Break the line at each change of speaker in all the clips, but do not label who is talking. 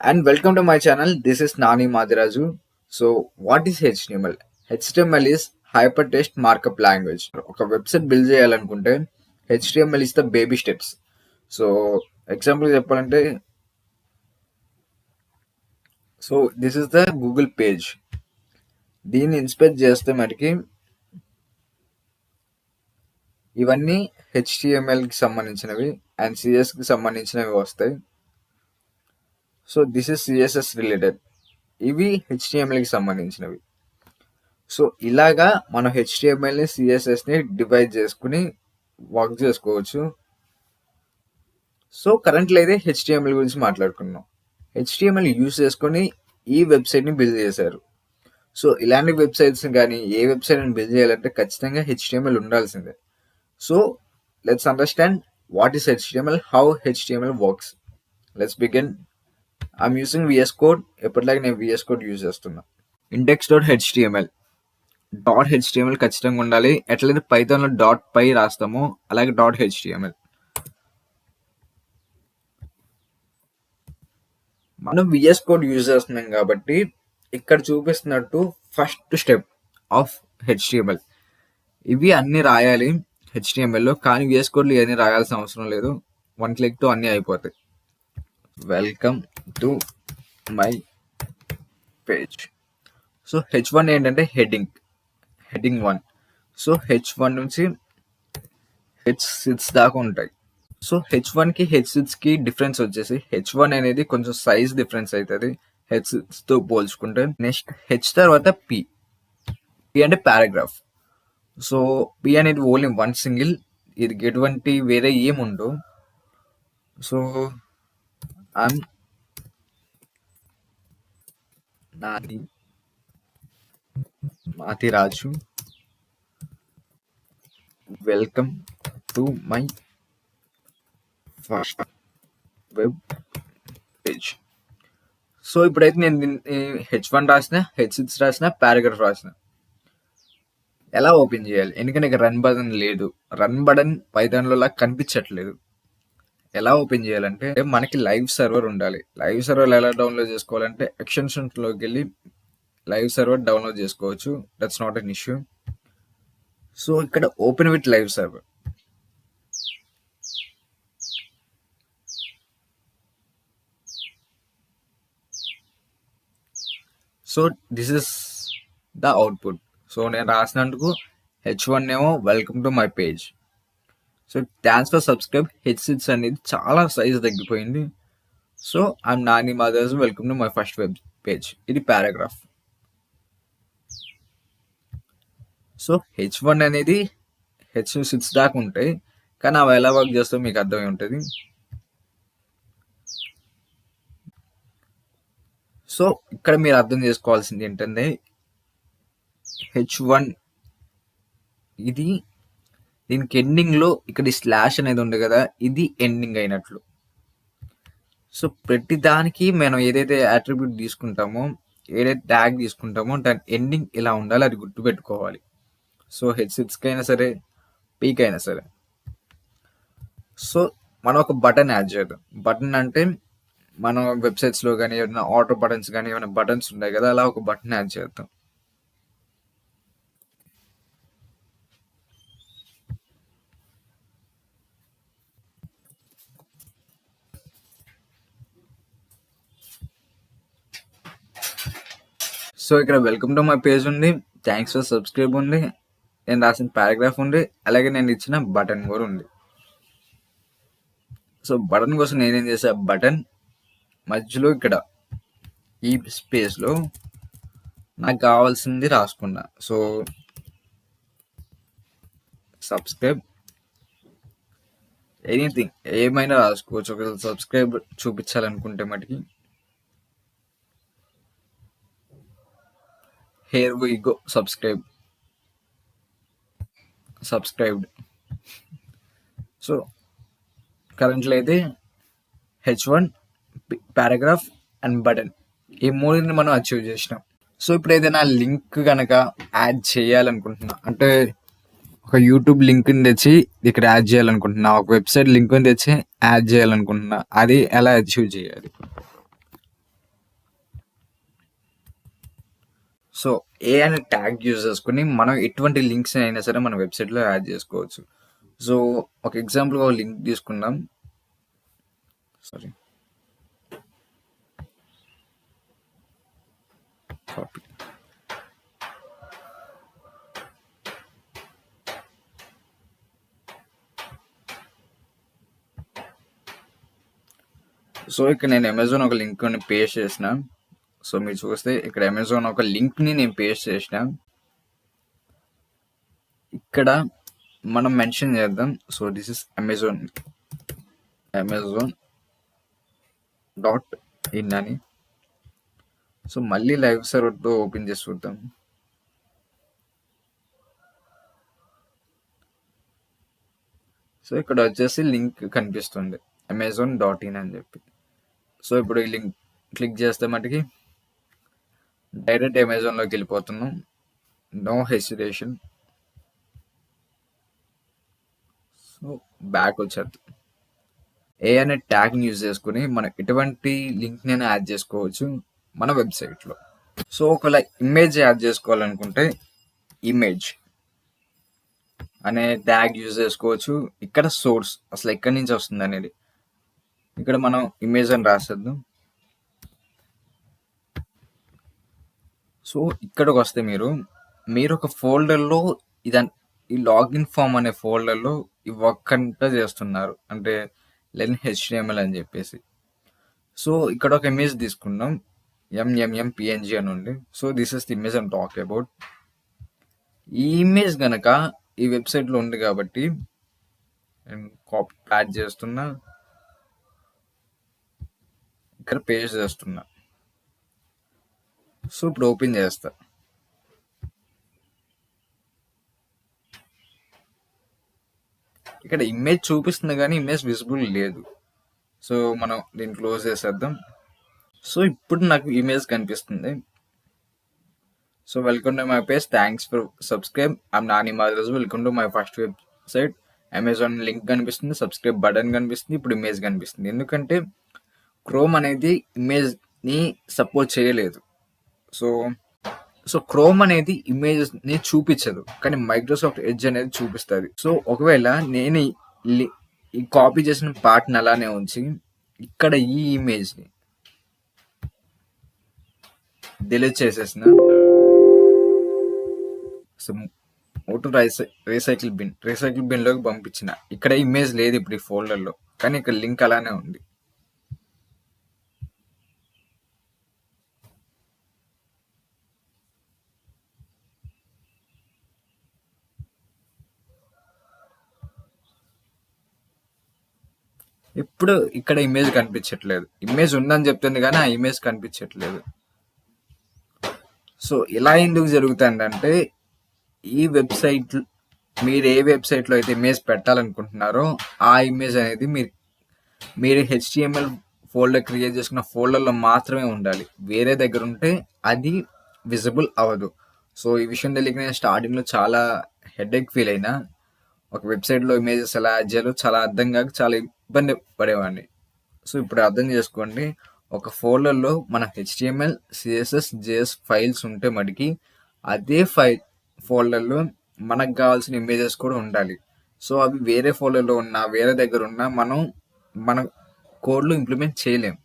And welcome to my channel. This is Nani Madiraju. So, what is HTML? HTML is Hypertext Markup Language. ఒక website build చేయాలనుకుంటే HTML is the baby steps. So example చెప్పాలంటే this is the Google page. దీన్ని inspect చేస్తే మనకి ఇవన్నీ HTMLకి సంబంధించినవి and CSకి సంబంధించినవి వస్తాయి. So this is CSS related. ఇవి HTMLకి సంబంధించినవి. సో ఇలాగా మనం HTMLని CSSని డివైడ్ చేసుకుని వర్క్ చేసుకోవచ్చు. సో కరెంట్లో అయితే HTML గురించి మాట్లాడుకున్నాం. HTML యూజ్ చేసుకొని ఈ వెబ్సైట్ని బిల్డ్ చేశారు. సో ఇలాంటి వెబ్సైట్స్ కానీ ఏ వెబ్సైట్ని బిల్డ్ చేయాలంటే ఖచ్చితంగా HTML ఉండాల్సిందే. So let's understand what is HTML, how HTML works. Let's begin. I'm using VS Code. ఎప్పటిలాగా నేను VS Code యూజ్ చేస్తున్నా. index.html .html ఖచ్చితంగా ఉండాలి. ఎట్లయితే పైథాన్లో .py రాస్తామో అలాగే .html. మనం VS Code యూజ్ చేస్తున్నాం కాబట్టి ఇక్కడ చూపిస్తున్నట్టు ఫస్ట్ స్టెప్ ఆఫ్ HTML. ఇవి అన్ని రాయాలి HTMLలో, కానీ VS Codeలో ఇవన్నీ రాయాల్సిన అవసరం లేదు. 1 క్లిక్తో అన్నీ అయిపోతాయి. Welcome to my page. So H1 ఏంటంటే హెడ్డింగ్ 1. సో H1 నుంచి H6 దాకా ఉంటాయి. సో H1కి H6కి డిఫరెన్స్ వచ్చేసి H1 అనేది కొంచెం సైజ్ డిఫరెన్స్ అవుతుంది H6తో పోల్చుకుంటే. నెక్స్ట్ H తర్వాత P అంటే పారాగ్రాఫ్. సో P అనేది ఓన్లీ వన్ సింగిల్, ఇది ఎటువంటి వేరే ఏముండవు. So I'm Nani Mathiraju, welcome to my first web page. So ఇప్పుడైతే నేను H1 రాసిన, H6 రాసిన, పారాగ్రాఫ్ రాసిన. ఎలా ఓపెన్ చేయాలి? ఎందుకంటే ఇక్కడ రన్ బటన్ లేదు. రన్ బటన్ పైథాన్లో కనిపించట్లేదు. ఎలా ఓపెన్ చేయాలంటే మనకి లైవ్ సర్వర్ ఉండాలి. లైవ్ సర్వర్ ఎలా డౌన్లోడ్ చేసుకోవాలంటే ఎక్స్టెన్షన్స్లోకి వెళ్ళి లైవ్ సర్వర్ డౌన్లోడ్ చేసుకోవచ్చు. That's not an issue. So ఇక్కడ open with live server. So this is the output. So నేను రాసినందుకు H1 ఏమో welcome to my page. So thanks for subscribe. H6 అనేది చాలా సైజ్ తగ్గిపోయింది. So I'm Nani Madhav, welcome to my first web page. ఇది paragraph. So H1 అనేది H6 దాకా ఉంటాయి, కానీ అవి ఎలా వర్క్ చేస్తామో మీకు అర్థమై ఉంటుంది. సో ఇక్కడ మీరు అర్థం చేసుకోవాల్సింది ఏంటంటే H1 ఇది దీనికి ఎండింగ్లో ఇక్కడ స్లాష్ అనేది ఉంది కదా, ఇది ఎండింగ్ అయినట్లు. సో ప్రతి దానికి మనం ఏదైతే అట్రిబ్యూట్ తీసుకుంటామో, ఏదైతే ట్యాగ్ తీసుకుంటామో దాని ఎండింగ్ ఇలా ఉండాలి, అది గుర్తుపెట్టుకోవాలి. సో H6కి అయినా సరే, Pకి అయినా సరే. సో మనం ఒక బటన్ యాడ్ చేద్దాం. బటన్ అంటే మన వెబ్సైట్స్లో కానీ ఏమైనా ఆర్డర్ బటన్స్ కానీ ఏమైనా బటన్స్ ఉన్నాయి కదా, అలా ఒక బటన్ యాడ్ చేద్దాం. సో ఇక్కడ వెల్కమ్ టు మై పేజ్ ఉంది, థ్యాంక్స్ ఫర్ సబ్స్క్రైబ్ ఉంది, నేను రాసిన పారాగ్రాఫ్ ఉంది, అలాగే నేను ఇచ్చిన బటన్ కూడా ఉంది. సో బటన్ కోసం నేనేం చేసా, బటన్ మధ్యలో ఇక్కడ ఈ స్పేస్లో నాకు కావాల్సింది రాసుకున్నా. సో సబ్స్క్రైబ్, ఎనీథింగ్ ఏమైనా రాసుకోవచ్చు. ఒకవేళ సబ్స్క్రైబ్ చూపించాలనుకుంటే మటుకి here we go, subscribed. So కరెంట్లో అయితే H1, పారాగ్రాఫ్ అండ్ బటన్, ఈ మూడుని మనం అచీవ్ చేసినాం. సో ఇప్పుడు ఏదైనా లింక్ కనుక యాడ్ చేయాలనుకుంటున్నా, అంటే ఒక యూట్యూబ్ లింక్ని తెచ్చి ఇక్కడ యాడ్ చేయాలనుకుంటున్నా, ఒక వెబ్సైట్ లింక్ని తెచ్చి యాడ్ చేయాలనుకుంటున్నా, అది ఎలా అచీవ్ చేయాలి? సో ఏ అనే ట్యాగ్ యూజ్ చేసుకుని మనం ఎటువంటి లింక్స్ అయినా సరే మన వెబ్సైట్లో యాడ్ చేసుకోవచ్చు. సో ఒక ఎగ్జాంపుల్గా ఒక లింక్ తీసుకుందాం. Sorry, copy. సో ఇక్కడ నేను అమెజాన్ ఒక లింక్ని పేస్ట్ చేసిన. సో మీరు చూస్తే ఇక్కడ అమెజాన్ ఒక లింక్ని నేను పేస్ట్ చేసిన. ఇక్కడ మనం మెన్షన్ చేద్దాం. So this is Amazon .in అని. సో మళ్ళీ లైవ్ సర్వర్తో ఓపెన్ చేసి చూద్దాం. సో ఇక్కడ వచ్చేసి లింక్ కనిపిస్తుంది amazon.in అని చెప్పి. సో ఇప్పుడు ఈ లింక్ క్లిక్ చేస్తే మటుకి డైరెక్ట్ అమెజాన్లోకి వెళ్ళిపోతున్నాం. No hesitation. సో బ్యాక్ వచ్చేది. ఏ అనే ట్యాగ్ని యూజ్ చేసుకుని మనం ఎటువంటి లింక్ నేను యాడ్ చేసుకోవచ్చు మన వెబ్సైట్లో. సో ఒకవేళ ఇమేజ్ యాడ్ చేసుకోవాలనుకుంటే ఇమేజ్ అనే ట్యాగ్ యూజ్ చేసుకోవచ్చు. ఇక్కడ సోర్స్ అసలు ఎక్కడి నుంచి వస్తుంది అనేది ఇక్కడ మనం ఇమేజ్ అని రాసేద్దాం. సో ఇక్కడికి వస్తే మీరు ఒక ఫోల్డర్లో ఈ లాగిన్ ఫామ్ అనే ఫోల్డర్లో ఈ వర్క్ అంతా చేస్తున్నారు, అంటే లెన్ HTML అని చెప్పేసి. సో ఇక్కడ ఒక ఇమేజ్ తీసుకున్నాం, PNG అని ఉంది. So this is the image I'm talk about. ఈ ఇమేజ్ గనక ఈ వెబ్సైట్లో ఉంది కాబట్టి నేను కాపీ యాడ్ చేస్తున్నా, ఇక్కడ పేస్ట్ చేస్తున్నా. సో ఇప్పుడు ఓపెన్ చేస్తా. ఇక్కడ ఇమేజ్ చూపిస్తుంది కానీ ఇమేజ్ విజిబుల్ లేదు. సో మనం దీన్ని క్లోజ్ చేసేద్దాం. సో ఇప్పుడు నాకు ఇమేజ్ కనిపిస్తుంది. So welcome to my page, thanks for subscribe, I'm Nani Madharaju. Welcome to my first website. Amazon link కనిపిస్తుంది, సబ్స్క్రైబ్ బటన్ కనిపిస్తుంది, ఇప్పుడు ఇమేజ్ కనిపిస్తుంది. ఎందుకంటే క్రోమ్ అనేది ఇమేజ్ని సపోర్ట్ చేయలేదు. సో క్రోమ్ అనేది ఇమేజెస్ని చూపించదు, కానీ మైక్రోసాఫ్ట్ ఎడ్జ్ అనేది చూపిస్తుంది. సో ఒకవేళ నేను ఈ కాపీ చేసిన పార్ట్ని అలానే ఉంచి ఇక్కడ ఈ ఇమేజ్ని డిలీట్ చేసేసిన, సో ఓటు రీసైకిల్ బిన్లోకి పంపించిన. ఇక్కడ ఇమేజ్ లేదు ఇప్పుడు ఈ ఫోల్డర్లో, కానీ ఇక్కడ లింక్ అలానే ఉంది. ఇప్పుడు ఇక్కడ ఇమేజ్ కనిపించట్లేదు. ఇమేజ్ ఉందని చెప్తుంది కానీ ఆ ఇమేజ్ కనిపించట్లేదు. సో ఇలా ఎందుకు జరుగుతుందంటే ఈ వెబ్సైట్, మీరు ఏ వెబ్సైట్లో అయితే ఇమేజ్ పెట్టాలనుకుంటున్నారో ఆ ఇమేజ్ అనేది మీరు HTML ఫోల్డర్ క్రియేట్ చేసుకున్న ఫోల్డర్లో మాత్రమే ఉండాలి. వేరే దగ్గర ఉంటే అది విజిబుల్ అవ్వదు. సో ఈ విషయం తెలియక నేను స్టార్టింగ్లో చాలా హెడేక్ ఫీల్ అయినా. ఒక వెబ్సైట్లో ఇమేజెస్ ఎలా యాడ్ చేయాలో చాలా అర్థం కాక చాలా ఇబ్బంది పడేవాడిని. సో ఇప్పుడు అర్థం చేసుకోండి, ఒక ఫోల్డర్లో మన HTML, CSS, JS ఫైల్స్ ఉంటే మటుకి అదే ఫోల్డర్లో మనకు కావాల్సిన ఇమేజెస్ కూడా ఉండాలి. సో అవి వేరే ఫోల్డర్లో ఉన్నా వేరే దగ్గర ఉన్నా మన కోడ్లో ఇంప్లిమెంట్ చేయలేం.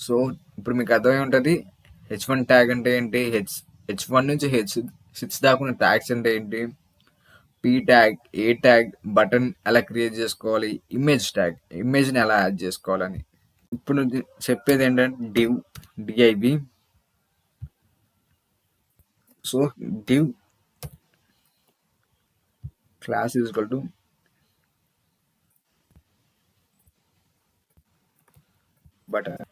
సో ఇప్పుడు మీకు అర్థమై ఉంటుంది H1 ట్యాగ్ అంటే ఏంటి, H1 నుంచి H6 దాకా ఉన్న ట్యాగ్స్ అంటే ఏంటి, P tag, A tag, button ఎలా క్రియేట్ చేసుకోవాలి, ఇమేజ్ ట్యాగ్, ఇమేజ్ని ఎలా యాడ్ చేసుకోవాలని. ఇప్పుడు చెప్పేది ఏంటంటే div. So div class is equal to button.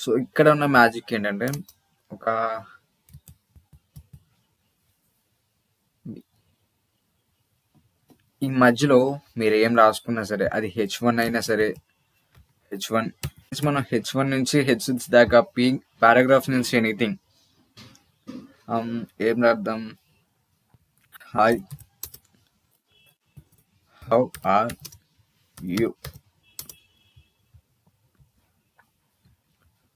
So ఇక్కడ ఉన్న మ్యాజిక్ ఏంటంటే ఈ మధ్యలో మీరు ఏం రాసుకున్నా సరే, అది H1 అయినా సరే, మనం H1 నుంచి H6 దాకా పారాగ్రాఫ్ నుంచి ఎనీథింగ్ ఏం రాద్దాం, hi, how are you.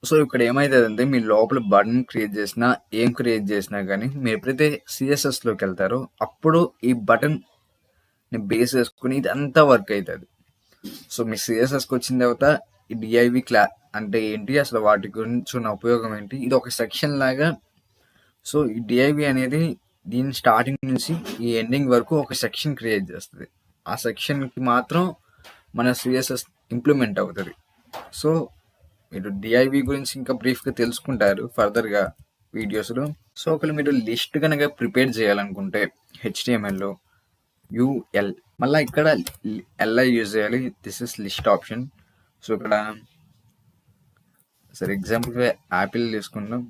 So ఇక్కడ ఏమైతుందంటే మీ లోపల బటన్ క్రియేట్ చేసినా ఏం క్రియేట్ చేసినా కానీ మీరు ఎప్పుడైతే సిఎస్ఎస్లోకి వెళ్తారో అప్పుడు ఈ బటన్ బేస్ చేసుకుని ఇదంతా వర్క్ అవుతుంది. సో మీ సిఎస్ఎస్కి వచ్చిన తర్వాత ఈ డిఐవి అంటే ఏంటి, అసలు వాటి గురించి ఉన్న ఉపయోగం ఏంటి, ఇది ఒక సెక్షన్ లాగా. సో ఈ డిఐవి అనేది దీని స్టార్టింగ్ నుంచి ఈ ఎండింగ్ వరకు ఒక సెక్షన్ క్రియేట్ చేస్తుంది. ఆ సెక్షన్కి మాత్రం మన సిఎస్ఎస్ ఇంప్లిమెంట్ అవుతుంది. సో మీరు డిఐవి గురించి ఇంకా బ్రీఫ్గా తెలుసుకుంటారు ఫర్దర్గా వీడియోస్లో. సో ఒకవేళ మీరు లిస్ట్ కనుక ప్రిపేర్ చేయాలనుకుంటే హెచ్టిఎంఎల్లో యుఎల్ మళ్ళీ ఇక్కడ ఎల్ఐ యూజ్ చేయాలి. This is list option. So ఇక్కడ సరే ఎగ్జాంపుల్గా యాపిల్ తీసుకుందాం.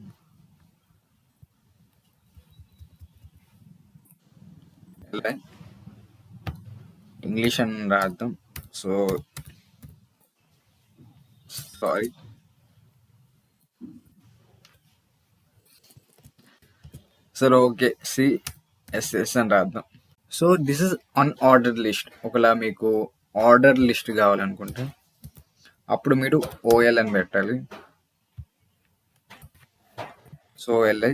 ఎల్ఐ ఇంగ్లీష్ అని రాద్దాం. సో సారీ, సరే ఓకే, సిఎస్ఎస్ అని రాద్దాం. So this is unordered list. ఒకలా మీకు ఆర్డర్ లిస్ట్ కావాలనుకుంటే అప్పుడు మీరు ఓఎల్ అని పెట్టాలి. So LI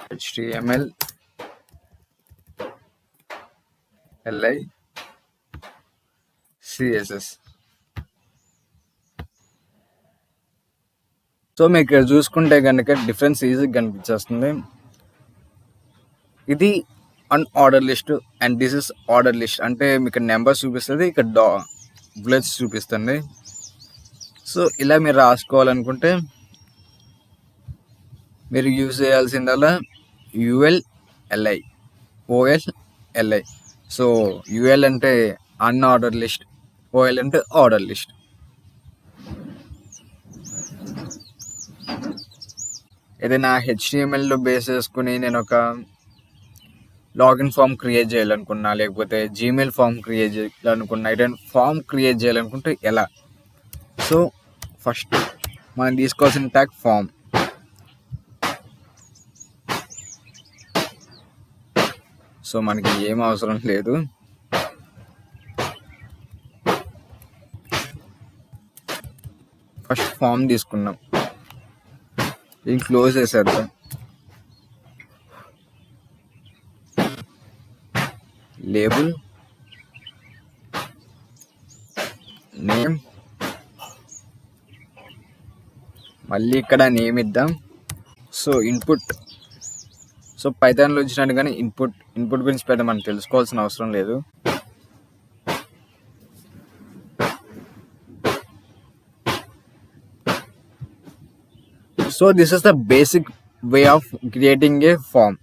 HTML LI CSS. So మీకు ఇక్కడ చూసుకుంటే కనుక డిఫరెన్స్ ఈజీగా కనిపించేస్తుంది. ఇది unorder list and this is order list. అంటే మీకు నెంబర్స్ చూపిస్తుంది, ఇక్కడ బుల్లెట్స్ చూపిస్తుంది. సో ఇలా మీరు రాసుకోవాలనుకుంటే మీరు యూజ్ చేయాల్సిందల్లా UL LI, ఓఎల్ LI. So UL అంటే అన్ఆర్డర్ లిస్ట్, ఓఎల్ అంటే ఆర్డర్ లిస్ట్. ఏదైనా హెచ్టిఎంఎల్లో బేస్ చేసుకుని నేను ఒక లాగిన్ ఫామ్ క్రియేట్ చేయాలనుకున్నా, లేకపోతే జీమెయిల్ ఫామ్ క్రియేట్ చేయాలనుకున్నా, ఏదైనా ఫామ్ క్రియేట్ చేయాలనుకుంటే ఎలా? సో ఫస్ట్ మనం తీసుకోవాల్సిన ట్యాగ్ ఫామ్. సో మనకి ఏం అవసరం లేదు. ఫస్ట్ ఫామ్ తీసుకున్నాం, దీన్ని క్లోజ్ చేసేద్దాం. లేబుల్, నేమ్, మళ్ళీ ఇక్కడ నేమ్ ఇద్దాం. సో ఇన్పుట్, సో పైథాన్లో వచ్చినట్టు కానీ ఇన్పుట్ గురించి పెద్ద మనం తెలుసుకోవాల్సిన అవసరం లేదు. So this is the basic way of creating a form.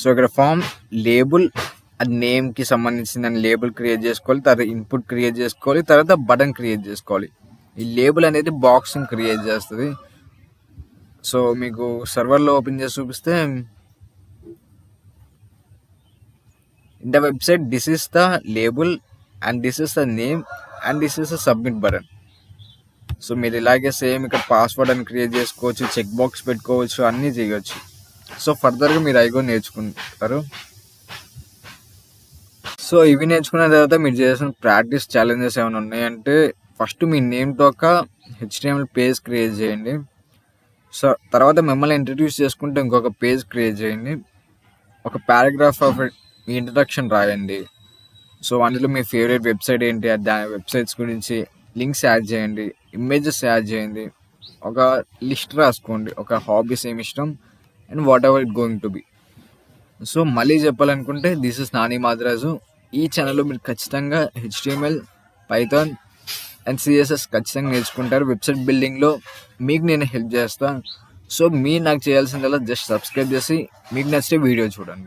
So ఇక్కడ ఫామ్ లేబుల్, అది నేమ్కి సంబంధించిన లేబుల్ క్రియేట్ చేసుకోవాలి, తర్వాత ఇన్పుట్ క్రియేట్ చేసుకోవాలి, తర్వాత బటన్ క్రియేట్ చేసుకోవాలి. ఈ లేబుల్ అనేది బాక్స్ని క్రియేట్ చేస్తుంది. సో మీకు సర్వర్లో ఓపెన్ చేసి చూపిస్తే in the website this is the label and this is the name and this is the submit button. So మీరు ఇలాగే సేమ్ ఇక్కడ పాస్వర్డ్ అని క్రియేట్ చేసుకోవచ్చు, చెక్ బాక్స్ పెట్టుకోవచ్చు, అన్నీ చేయవచ్చు. సో ఫర్దర్గా మీరు అవి కూడా నేర్చుకుంటారు. సో ఇవి నేర్చుకున్న తర్వాత మీరు చేసిన ప్రాక్టీస్ ఛాలెంజెస్ ఏమైనా ఉన్నాయంటే ఫస్ట్ మీ నేమ్తో ఒక హెచ్టిఎంఎల్ పేజ్ క్రియేట్ చేయండి. సో తర్వాత మిమ్మల్ని ఇంట్రడ్యూస్ చేసుకుంటే ఇంకొక పేజ్ క్రియేట్ చేయండి. ఒక పారాగ్రాఫ్ ఆఫ్ మీ ఇంట్రడక్షన్ రాయండి. సో అందులో మీ ఫేవరెట్ వెబ్సైట్ ఏంటి, దాని వెబ్సైట్స్ గురించి లింక్స్ యాడ్ చేయండి, ఇమేజెస్ యాడ్ చేయండి, ఒక లిస్ట్ రాసుకోండి, ఒక హాబీస్ ఏమి ఇష్టం and what ever it going to be. So మళ్ళీ చెప్పాలనుకుంటే దిస్ ఇస్ నాని మాదిరాజు. ఈ ఛానల్లో మీరు ఖచ్చితంగా హెచ్టిఎంఎల్, పైథాన్ అండ్ సిఎస్ఎస్ ఖచ్చితంగా నేర్చుకుంటారు. వెబ్సైట్ బిల్డింగ్లో మీకు నేను హెల్ప్ చేస్తాను. సో మీరు నాకు చేయాల్సిందల్లా జస్ట్ సబ్స్క్రైబ్ చేసి మీకు నచ్చితే వీడియో చూడండి.